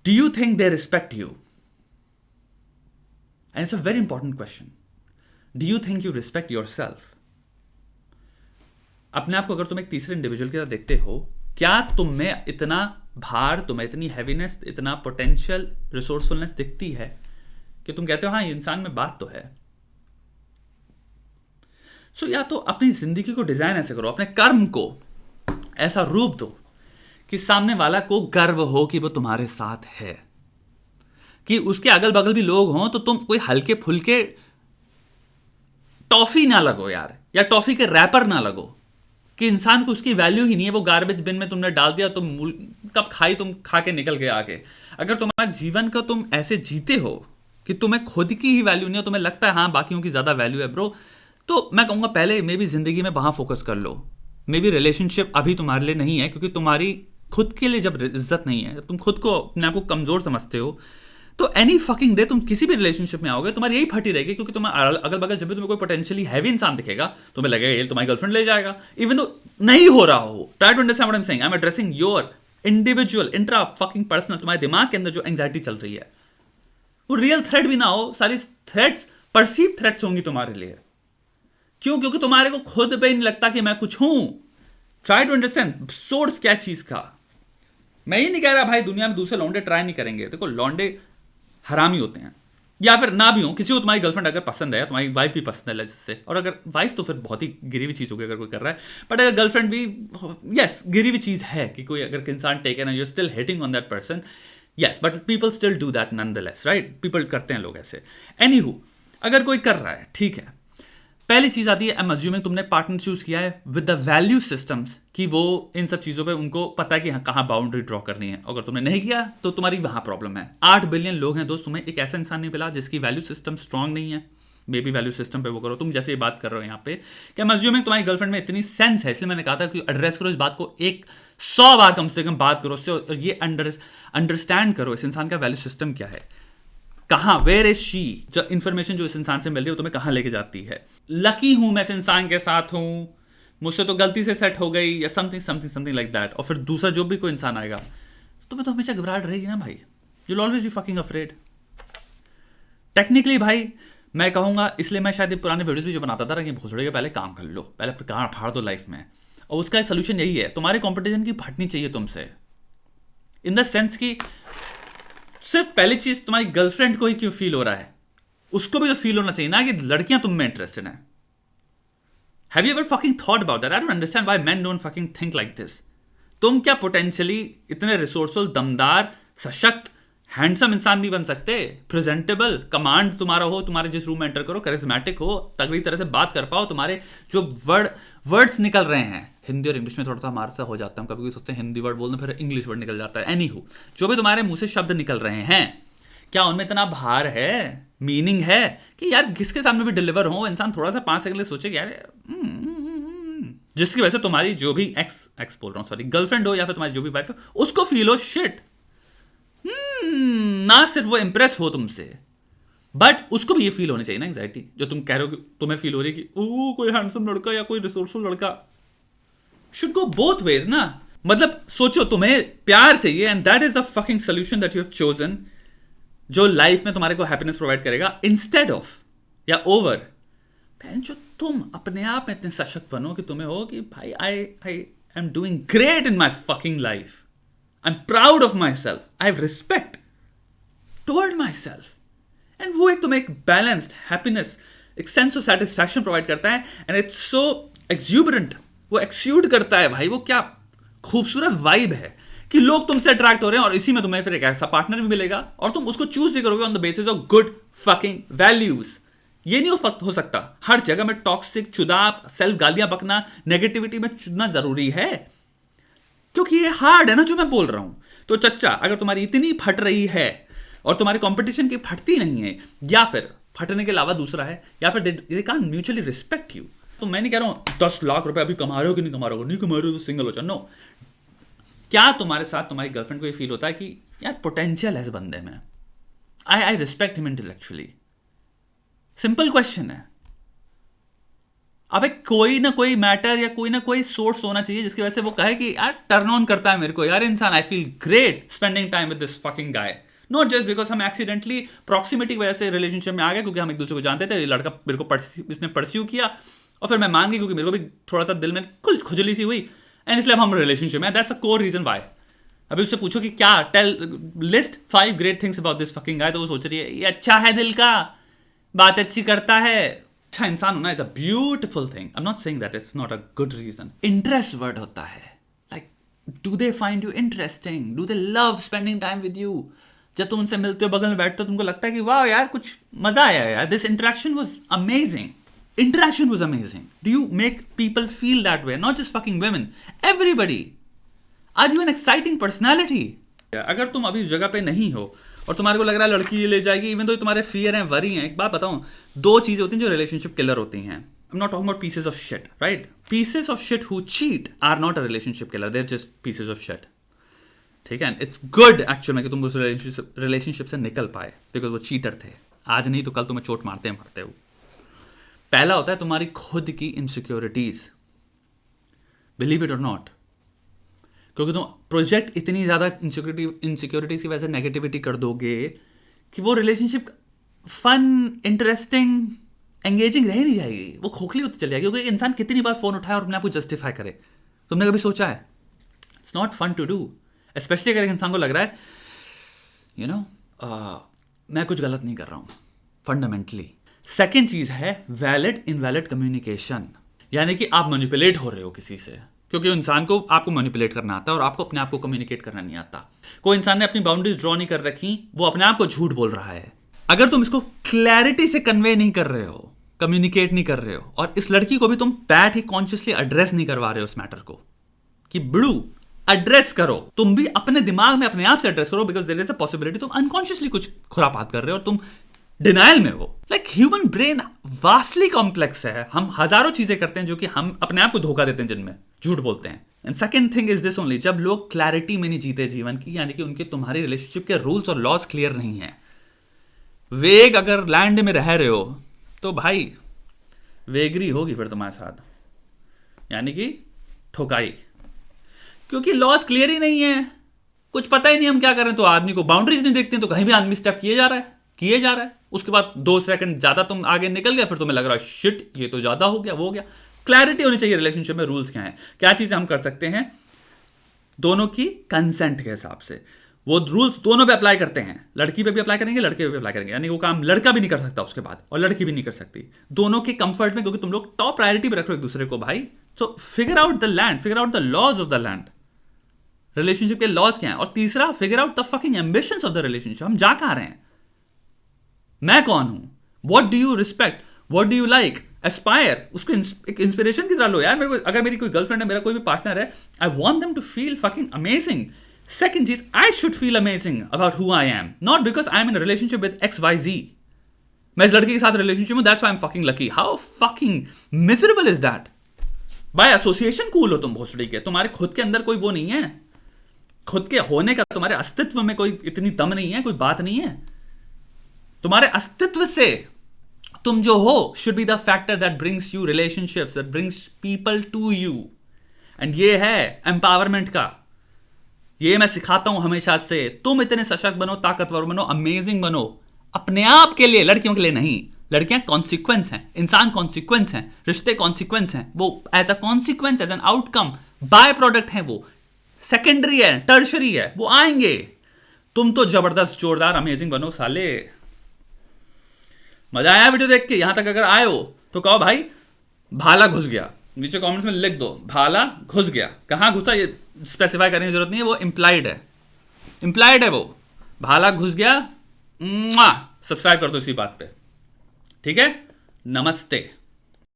Do you think they respect you? And it's a very important question. Do you think you respect yourself? अपने आप को अगर तुम एक तीसरे इंडिविजुअल के साथ देखते हो, क्या तुम में इतना भार, तुम्हें इतनी हैवीनेस, इतना पोटेंशियल रिसोर्सफुलनेस दिखती है कि तुम कहते हो हाँ ये इंसान में बात तो है? सो या तो अपनी जिंदगी को डिजाइन ऐसे करो, अपने कर्म को ऐसा रूप दो कि सामने वाला को गर्व हो कि वो तुम्हारे साथ है, कि उसके अगल बगल भी लोग हों तो तुम कोई हल्के फुल्के टॉफी ना लगो यार, या टॉफी के रैपर ना लगो, कि इंसान को उसकी वैल्यू ही नहीं है, वो गार्बेज बिन में तुमने डाल दिया, तुम कब खाई, तुम खा के निकल गए आगे। अगर तुम्हारा जीवन का तुम ऐसे जीते हो कि तुम्हें खुद की ही वैल्यू नहीं है, तुम्हें लगता है हाँ बाकियों की ज्यादा वैल्यू है ब्रो, तो मैं कहूंगा पहले मे बी जिंदगी में वहां फोकस कर लो। मे बी रिलेशनशिप अभी तुम्हारे लिए नहीं है, क्योंकि तुम्हारी खुद के लिए जब इज्जत नहीं है, तुम खुद को अपने आप को कमजोर समझते हो, तो एनी फकिंग डे तुम किसी भी रिलेशनशिप में आओगे तुम्हारी यही फटी रहेगी, क्योंकि तुम्हारे अगल बगल जब भी तुम्हें कोई पोटेंशियली हैवी इंसान दिखेगा तुम्हें लगेगा ये तुम्हारी गर्लफ्रेंड ले जाएगा, इवन तो नहीं हो रहा हो। Try to understand what I am saying. I am addressing your individual intra fucking personal, तुम्हारे दिमाग के अंदर जो एंग्जाइटी चल रही है, वो रियल थ्रेट भी ना हो, सारी थ्रेट्स परसीव थ्रेट्स होंगी तुम्हारे लिए। क्यों? क्योंकि तुम्हारे को खुद पे नहीं लगता कि मैं कुछ हूं। ट्राई टू अंडरस्टैंड सोर्स क्या चीज का। मैं ये नहीं कह रहा भाई दुनिया में दूसरे लौंडे ट्राई नहीं करेंगे, देखो लौंडे हरामी होते हैं, या फिर ना भी हो, किसी को तुम्हारी गर्लफ्रेंड अगर पसंद है, तुम्हारी वाइफ भी पसंद है जिससे, और अगर वाइफ तो फिर बहुत ही गिरी हुई चीज होगी अगर कोई कर रहा है, बट अगर गर्लफ्रेंड भी, यस गिरी हुई चीज है कि कोई अगर इंसान टेकन है, you still hitting on that person, yes, but people still do that nonetheless, right? People करते हैं लोग ऐसे। एनीहू, अगर कोई कर रहा है ठीक है, पहली चीज आती है, आई एम अज्यूमिंग तुमने पार्टनर चूज किया है विद द वैल्यू सिस्टम्स, कि वो इन सब चीजों पे उनको पता है कि कहाँ बाउंड्री ड्रॉ करनी है। अगर तुमने नहीं किया तो तुम्हारी वहां प्रॉब्लम है। 8 बिलियन लोग हैं दोस्त, तुम्हें एक ऐसा इंसान नहीं मिला जिसकी वैल्यू सिस्टम स्ट्रांग नहीं है। मे बी वैल्यू सिस्टम पे वो करो। तुम जैसे ये बात कर रहे हो यहाँ पे कि आई एम अज्यूमिंग तुम्हारी गर्लफ्रेंड में इतनी सेंस है, इसलिए मैंने कहा था कि एड्रेस करो इस बात को, 100 बार कम से कम बात करो उससे, और ये अंडरस्टैंड करो इस इंसान का वैल्यू सिस्टम क्या है, कहां, वेयर इज शी, जो इंफॉर्मेशन जो इस इंसान से मिल रही है तुम्हें कहां लेके जाती है। लकी हूं मैं इस इंसान के साथ हूं, मुझसे तो गलती से सेट हो गई, या something something something like that. और फिर दूसरा जो भी कोई इंसान आएगा तुम्हें तो हमेशा घबराहट रहेगी ना भाई, you will always be fucking afraid. Technically भाई मैं कहूंगा, इसलिए मैं शायद पुराने वीडियोस भी जो बनाता था कि भोसड़े के पहले काम कर लो, पहले गांड फाड़ दो लाइफ में, और उसका सोल्यूशन यही है, तुम्हारे कंपटीशन की फटनी चाहिए तुमसे, इन द सेंस की सिर्फ पहली चीज तुम्हारी गर्लफ्रेंड को ही क्यों फील हो रहा है, उसको भी तो फील होना चाहिए ना कि लड़कियां तुम में इंटरेस्टेड हैं। Have you ever fucking thought about that? I don't understand why main don't fucking think like this. तुम क्या पोटेंशियली इतने रिसोर्सफुल, दमदार, सशक्त, हैंडसम इंसान नहीं बन सकते? प्रेजेंटेबल, कमांड तुम्हारा हो, तुम्हारे जिस रूम में एंटर करो करिस्मेटिक हो, तगड़ी तरह से बात कर पाओ, तुम्हारे जो वर्ड्स निकल रहे हैं, हिंदी और इंग्लिश में थोड़ा सा हमारे से हो जाता है, कभी कभी सोचते हैं हिंदी वर्ड बोलना फिर इंग्लिश वर्ड निकल जाता है। एनीहू, जो भी तुम्हारे मुंह से शब्द निकल रहे हैं, क्या उनमें इतना भार है, मीनिंग है कि यार किसके सामने भी डिलीवर हो, इंसान थोड़ा सा 5 सेकंड सोचे कि यार जिसकी वजह से तुम्हारी जो भी एक्स बोल रहा हूँ सॉरी, गर्लफ्रेंड हो या फिर तुम्हारी जो भी वाइफ हो, उसको फील हो शिट, ना सिर्फ वो इंप्रेस हो तुमसे, बट उसको भी ये फील होनी चाहिए ना एंग्जाइटी, जो तुम कह रहे हो कि तुम्हें फील हो रही है कि ओ कोई हैंडसम लड़का या कोई रिसोर्सफुल लड़का। शुड गो बोथ वेज ना। मतलब सोचो तुम्हें प्यार चाहिए, and that is the fucking solution that you have chosen, जो लाइफ में तुम्हारे को हैप्पीनेस प्रोवाइड करेगा, इंस्टेड ऑफ या ओवर जो तुम अपने आप में इतने सशक्त बनो कि तुम्हें हो कि भाई I am doing great in my fucking life, I am proud of my self, I have respect toward my self, and वो एक तुम्हें एक बैलेंस्ड हैप्पीनेस, एक सेंस ऑफ सेटिस्फैक्शन प्रोवाइड करता है, एंड इट्स सो एक्सूबरेंट, वो एक्सूड करता है भाई, वो क्या खूबसूरत वाइब है कि लोग तुमसे अट्रैक्ट हो रहे हैं, और इसी में तुम्हें फिर एक ऐसा पार्टनर भी मिलेगा, और तुम उसको चूज भी करोगे on the basis of good fucking values. ये नहीं हो सकता हर जगह में टॉक्सिक, चुदाप, सेल्फ गालियां बकना, नेगेटिविटी में चुनना जरूरी है, क्योंकि ये हार्ड है ना जो मैं बोल रहा हूं। तो चच्चा, अगर तुम्हारी इतनी फट रही है और तुम्हारी कंपटीशन की फटती नहीं है, या फिर फटने के अलावा दूसरा है, या फिर they can't mutually respect you, तो मैं नहीं कह रहा हूं 10 लाख रुपए अभी कमा रहे हो कि नहीं कमा रहे हो, नहीं कमा रहे हो तो सिंगल हो जाओ, नो। क्या तुम्हारे साथ तुम्हारी गर्लफ्रेंड को ये फील होता है कि यार पोटेंशियल है इस बंदे में, I respect him intellectually? Simple question है। अबे कोई ना कोई मैटर या कोई ना कोई सोर्स होना चाहिए जिसकी वजह से वो कहे कि यार टर्न ऑन करता है मेरे को, यार इंसान, I feel great spending time with this fucking guy. Not just because हम एक्सीडेंटली प्रॉक्सिमिटी की वजह से रिलेशनशिप में आ गए, क्योंकि हम एक दूसरे को जानते थे, ये लड़का मेरे को इसने परस्यू किया और फिर मैं मान गई क्योंकि मेरे को भी थोड़ा सा दिल में खुजली सी हुई, एंड इसलिए अब हम रिलेशनशिप में, that's a core reason why. अभी उससे पूछो कि क्या tell list 5 great things about this fucking guy, तो वो सोच रही है ये अच्छा है, दिल का बात अच्छी करता है। अच्छा इंसान होना is a beautiful thing, I am not saying that it's not a good reason. Interest word होता है, like do they find you interesting, do they love spending time with you. जब तुम उनसे मिलते हो, बगल में बैठते हो, तुमको लगता है कि वाह यार कुछ मजा आया यार, this interaction was amazing, interaction was amazing. Do you make people feel that way? Not just fucking women, everybody. Are you an exciting personality? अगर तुम अभी जगह पे नहीं हो और तुम्हारे को लग रहा है लड़की ये ले जाएगी, इवन तो तुम्हारे फियर हैं, वरी हैं, एक बात बताऊं, 2 चीजें होती हैं जो रिलेशनशिप किलर होती हैं। I'm not talking about pieces of shit, right? Pieces of shit who cheat are not a relationship killer. They're just pieces of shit. ठीक है, इट्स गुड एक्चुअल में कि तुम उस रिलेशनशिप से निकल पाए, बिकॉज वो चीटर थे। आज नहीं तो कल तुम्हें चोट मारते हैं, मारते हो। पहला होता है तुम्हारी खुद की इनसिक्योरिटीज, बिलीव इट और नॉट, क्योंकि तुम प्रोजेक्ट इतनी ज्यादा इनसिक्योरिटीज की वजह से नेगेटिविटी कर दोगे कि वो रिलेशनशिप फन, इंटरेस्टिंग, एंगेजिंग रह नहीं जाएगी, वो खोखली होती चली जाएगी। क्योंकि इंसान कितनी बार फोन उठाए और अपने आप को जस्टिफाई करे, तुमने कभी सोचा है? It's not fun to do, specially अगर एक इंसान को लग रहा है यू नो मैं कुछ गलत नहीं कर रहा हूं फंडामेंटली। सेकेंड चीज है वैलिड इनवैलिड कम्युनिकेशन, यानी कि आप मैनिपुलेट हो रहे हो किसी से, क्योंकि इंसान को आपको मैनिपुलेट करना आता है और आपको अपने आप को कम्युनिकेट करना नहीं आता। कोई इंसान ने अपनी बाउंड्रीज ड्रॉ नहीं कर रखी, वो अपने आप को झूठ बोल रहा है। अगर तुम इसको क्लैरिटी से कन्वे नहीं कर रहे हो, कम्युनिकेट नहीं कर रहे हो, और इस लड़की को भी तुम बैठ ही कॉन्शियसली एड्रेस नहीं करवा रहे हो उस मैटर को कि बड़ू एड्रेस करो, तुम भी अपने दिमाग में अपने आप से एड्रेस करो, because there is a possibility तुम अनकॉन्शियसली कुछ खुरापात कर रहे हो और तुम डिनाइल में हो। Like human brain vastly complex है, हम हजारों चीजें करते हैं जो कि हम अपने आप को धोखा देते हैं, जिनमें झूठ बोलते हैं। And second thing is this only, जब लोग क्लैरिटी में नहीं जीते जीवन की, यानी कि उनके तुम्हारी रिलेशनशिप के रूल्स और लॉज क्लियर नहीं है, वेग अगर लैंड में रह रहे हो तो भाई वेगरी होगी फिर तुम्हारे साथ, यानी कि ठोकाई, क्योंकि लॉज क्लियर ही नहीं है, कुछ पता ही नहीं हम क्या कर रहे हैं। तो आदमी को बाउंड्रीज नहीं देखते हैं, तो कहीं भी आदमी स्टेप किए जा रहा है, उसके बाद 2 सेकंड ज्यादा तुम आगे निकल गए, फिर तुम्हें लग रहा है शिट ये तो ज्यादा हो गया, वो हो गया। क्लैरिटी होनी चाहिए रिलेशनशिप में, रूल्स क्या हैं, क्या चीजें हम कर सकते हैं, दोनों की कंसेंट के हिसाब से वो रूल्स दोनों पे अप्लाई करते हैं। लड़की पे भी अप्लाई करेंगे, लड़के पे भी अप्लाई करेंगे, यानी वो काम लड़का भी नहीं कर सकता उसके बाद और लड़की भी नहीं कर सकती, दोनों के कंफर्ट में, क्योंकि तुम लोग टॉप प्रायोरिटी पे रख रहे हो एक दूसरे को भाई। So figure out the land, figure out the laws of the land, relationship के लॉज क्या हैं। और तीसरा, figure out the fucking ambitions of the relationship, हम जा कहां रहे हैं, मैं कौन हूं, what do you respect, what do you like, aspire, उसको एक इंस्पिरेशन की तरह लो यार। मेरे को अगर मेरी कोई गर्लफ्रेंड है, मेरा कोई भी पार्टनर है, I want them to feel fucking amazing. Second चीज, I should feel amazing about who I am, not because I am in relationship with XYZ। मैं इस लड़के के साथ रिलेशनशिप में, that's why I am fucking lucky. How fucking miserable is that? By association cool हो तुम भोसड़ी के, तुम्हारे खुद के अंदर कोई वो नहीं है, खुद के होने का, तुम्हारे अस्तित्व में कोई इतनी दम नहीं है, कोई बात नहीं है। तुम्हारे अस्तित्व से तुम जो हो should be the factor that brings you relationships, that brings people to you. And ये है एम्पावरमेंट का, ये मैं सिखाता हूं हमेशा से। तुम इतने सशक्त बनो, ताकतवर बनो, अमेजिंग बनो, अपने आप के लिए, लड़कियों के लिए नहीं। लड़कियां कॉन्सिक्वेंस हैं, इंसान कॉन्सिक्वेंस हैं, रिश्ते कॉन्सिक्वेंस हैं, वो as a consequence, as an outcome, by product है, वो सेकेंडरी है, टर्शरी है, वो आएंगे। तुम तो जबरदस्त, जोरदार, अमेजिंग बनो साले। मजा आया वीडियो देख के? यहां तक अगर आए हो तो कहो भाई भाला घुस गया, नीचे कमेंट्स में लिख दो भाला घुस गया। कहां घुसा ये स्पेसिफाई करने की जरूरत नहीं है, वो इंप्लाइड है, इंप्लाइड है वो, भाला घुस गया। सब्सक्राइब कर दो इसी बात पे, ठीक है? नमस्ते।